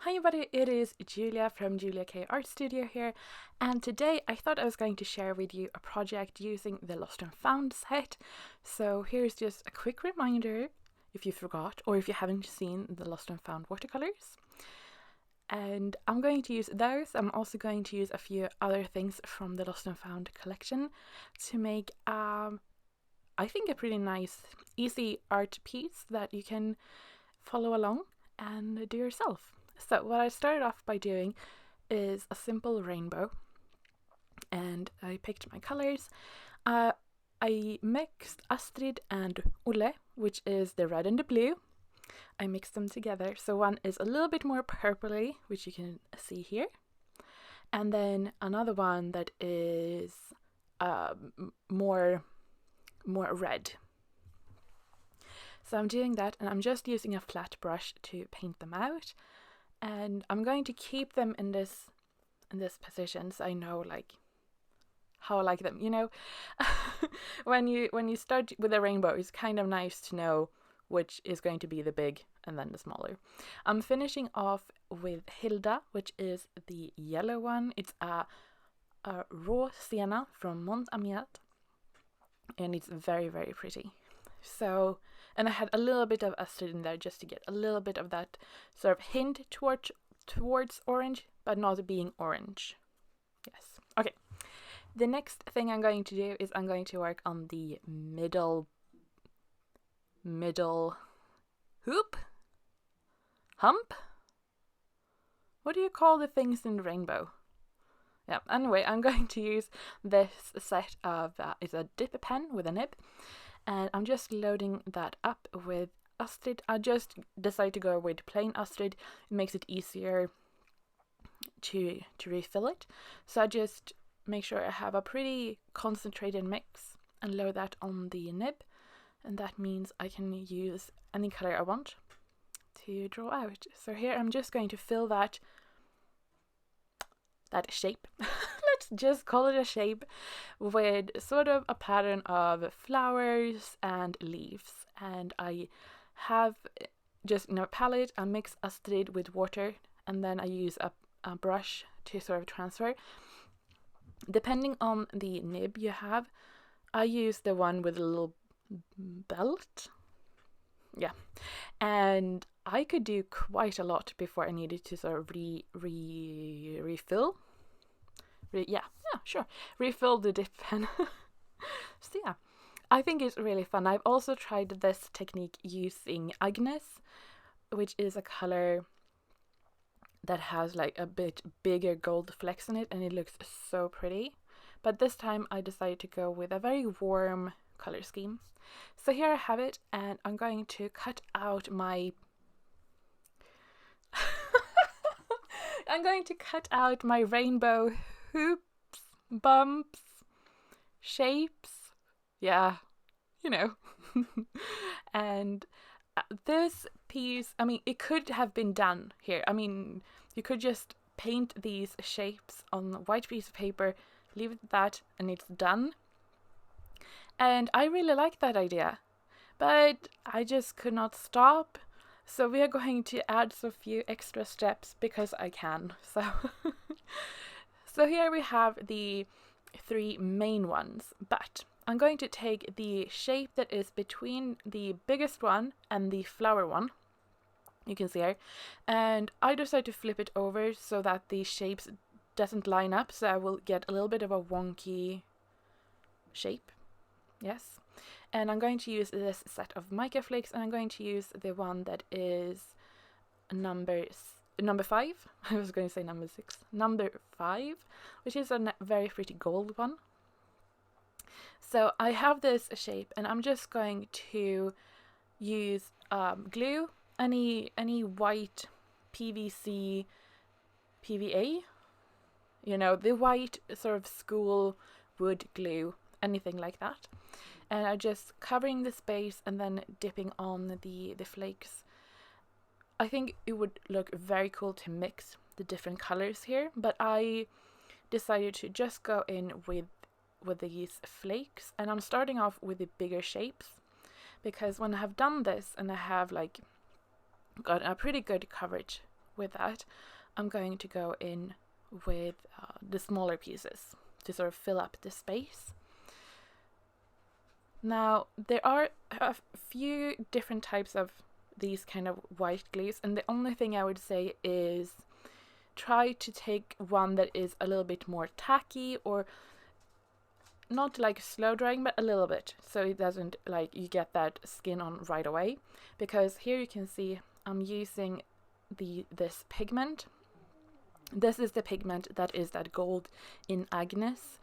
Hi everybody, it is Julia from Julia K Art Studio here, and today I thought I was going to share with you a project using the Lost and Found set. So here's just a quick reminder if you forgot or if you haven't seen the Lost and Found watercolors. And I'm going to use those. I'm also going to use a few other things from the Lost and Found collection to make I think a pretty nice, easy art piece that you can follow along and do yourself. So what I started off by doing is a simple rainbow, and I picked my colors. I mixed Astrid and Ole, which is the red and the blue. I mixed them together, so one is a little bit more purpley, which you can see here, and then another one that is more red. So I'm doing that, and I'm just using a flat brush to paint them out. And I'm going to keep them in this position, so I know how I like them. You know, when you start with a rainbow, it's kind of nice to know which is going to be the big and then the smaller. I'm finishing off with Hilda, which is the yellow one. It's a raw sienna from Mont Amiat, and it's very, very pretty. So, and I had a little bit of Astrid in there just to get a little bit of that sort of hint towards orange, but not being orange. Yes. Okay. The next thing I'm going to do is I'm going to work on the middle hump. What do you call the things in the rainbow? Yeah. Anyway, I'm going to use this set of it's a dip pen with a nib. And I'm just loading that up with Astrid. I just decided to go with plain Astrid. It makes it easier to refill it. So I just make sure I have a pretty concentrated mix and load that on the nib. And that means I can use any color I want to draw out. So here I'm just going to fill that shape. Let's just call it a shape with sort of a pattern of flowers and leaves. And I have just in a palette, I mix Astrid with water, and then I use a brush to sort of transfer. Depending on the nib you have, I use the one with a little belt. Yeah, and I could do quite a lot before I needed to sort of refill. Refill the dip pen. So yeah, I think it's really fun. I've also tried this technique using Agnes, which is a color that has like a bit bigger gold flecks in it, and it looks so pretty. But this time I decided to go with a very warm color scheme. So here I have it, and I'm going to cut out my rainbow hoops, bumps, shapes. Yeah, you know. And this piece, I mean, it could have been done here. I mean, you could just paint these shapes on a white piece of paper, leave it at that, and it's done. And I really like that idea, but I just could not stop. So we are going to add a few extra steps because I can. So here we have the three main ones, but I'm going to take the shape that is between the biggest one and the flower one, you can see here, and I decide to flip it over so that the shapes doesn't line up, so I will get a little bit of a wonky shape. Yes. And I'm going to use this set of Mica flakes, and I'm going to use the one that is number 5. I was going to say number 6. Number 5, which is a very pretty gold one. So I have this shape, and I'm just going to use glue, any white PVC, PVA, you know, the white sort of school wood glue, anything like that. And I'm just covering the space and then dipping on the flakes. I think it would look very cool to mix the different colors here, but I decided to just go in with these flakes, and I'm starting off with the bigger shapes because when I have done this and I have like got a pretty good coverage with that, I'm going to go in with the smaller pieces to sort of fill up the space. Now, there are a few different types of these kind of white glaze, and the only thing I would say is try to take one that is a little bit more tacky, or not like slow drying, but a little bit, so it doesn't like you get that skin on right away. Because here you can see I'm using this pigment. This is the pigment that is that gold in Agnes,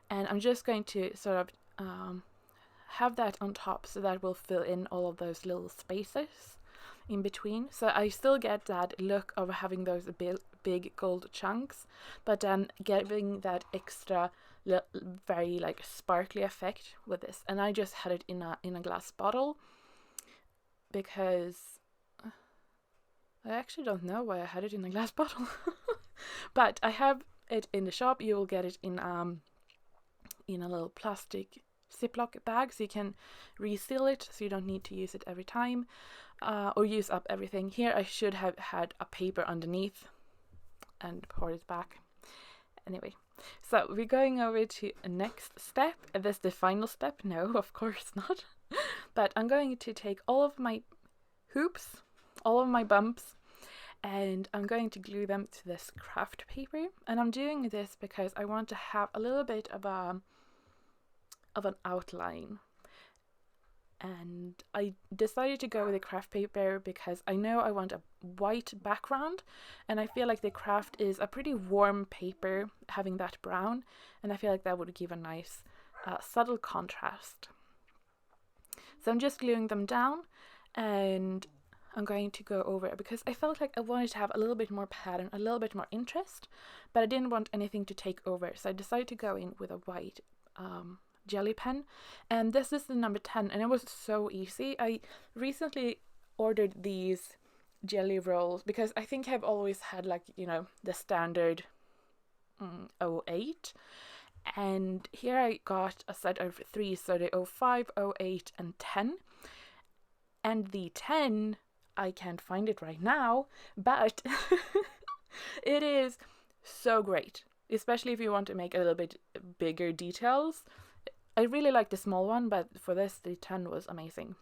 and I'm just going to sort of have that on top, so that will fill in all of those little spaces in between. So I still get that look of having those big gold chunks, but then giving that extra very like sparkly effect with this. And I just had it in a glass bottle because I actually don't know why I had it in a glass bottle. But I have it in the shop. You will get it in a little plastic Ziploc bag, so you can reseal it, so you don't need to use it every time or use up everything. Here I should have had a paper underneath and poured it back. Anyway, so we're going over to a next step. Is this the final step? No, of course not. But I'm going to take all of my hoops, all of my bumps, and I'm going to glue them to this craft paper. And I'm doing this because I want to have a little bit of an outline. And I decided to go with the craft paper because I know I want a white background, and I feel like the craft is a pretty warm paper, having that brown, and I feel like that would give a nice subtle contrast. So I'm just gluing them down, and I'm going to go over it because I felt like I wanted to have a little bit more pattern, a little bit more interest, but I didn't want anything to take over, so I decided to go in with a white jelly pen, and this is the number 10, and it was so easy. I recently ordered these jelly rolls because I think I've always had, like, you know, the standard 08, and here I got a set of 3, so the 05, 08 and 10, and the 10 I can't find it right now, but it is so great, especially if you want to make a little bit bigger details. I really like the small one, but for this, the 10 was amazing.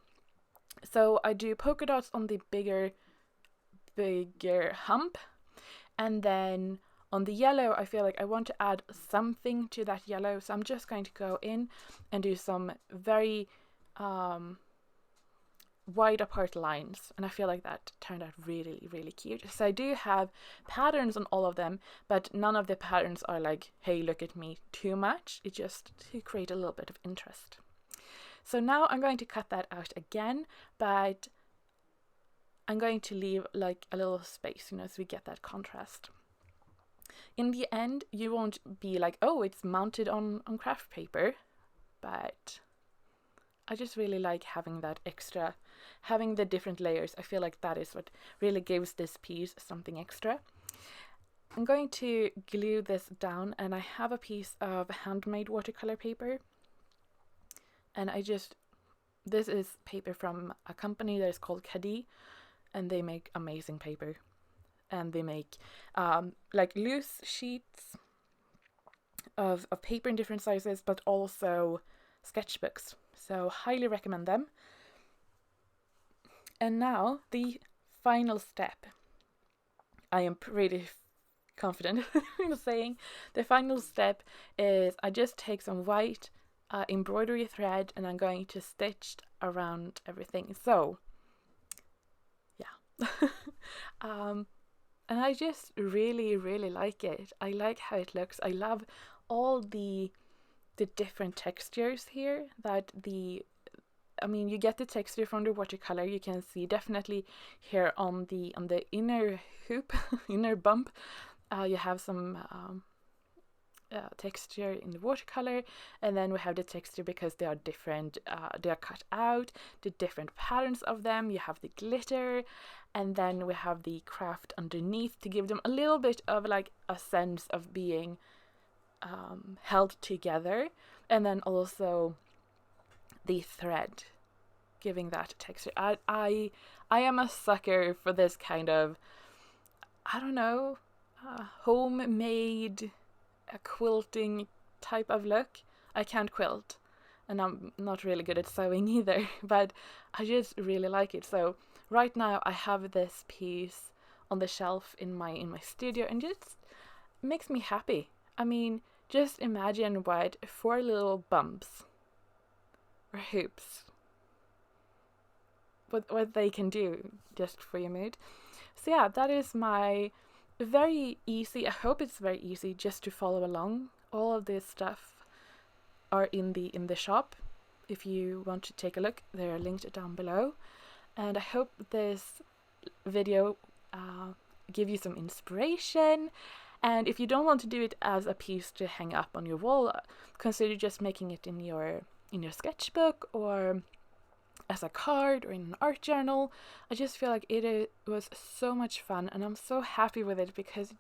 So I do polka dots on the bigger hump, and then on the yellow, I feel like I want to add something to that yellow, so I'm just going to go in and do some very wide apart lines, and I feel like that turned out really, really cute. So I do have patterns on all of them, but none of the patterns are like, hey, look at me, too much. It's just to create a little bit of interest. So now I'm going to cut that out again, but I'm going to leave like a little space, you know, so we get that contrast. In the end, you won't be like, oh, it's mounted on craft paper, but I just really like having that extra, having the different layers. I feel like that is what really gives this piece something extra. I'm going to glue this down, and I have a piece of handmade watercolor paper. And this is paper from a company that is called Caddy, and they make amazing paper. And they make like loose sheets of paper in different sizes, but also sketchbooks. So highly recommend them. And now the final step. I am pretty confident in saying the final step is I just take some white embroidery thread, and I'm going to stitch around everything. So yeah. And I just really, really like it. I like how it looks. I love all the different textures here you get the texture from the watercolor. You can see definitely here on the inner hoop, inner bump, you have some texture in the watercolor, and then we have the texture because they are different, they are cut out, the different patterns of them. You have the glitter, and then we have the craft underneath to give them a little bit of like a sense of being held together, and then also the thread giving that texture. I am a sucker for this kind of I don't know, homemade quilting type of look. I can't quilt, and I'm not really good at sewing either, but I just really like it. So right now I have this piece on the shelf in my studio, and just makes me happy. I mean, just imagine what 4 little bumps or hoops, what they can do just for your mood. So yeah, that is my very easy, I hope it's very easy just to follow along. All of this stuff are in the shop. If you want to take a look, they are linked down below. And I hope this video give you some inspiration. And if you don't want to do it as a piece to hang up on your wall, consider just making it in your sketchbook, or as a card, or in an art journal. I just feel like it was so much fun, and I'm so happy with it because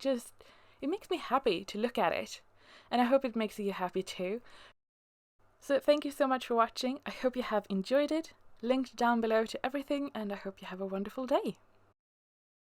it makes me happy to look at it. And I hope it makes you happy too. So thank you so much for watching. I hope you have enjoyed it. Linked down below to everything, and I hope you have a wonderful day.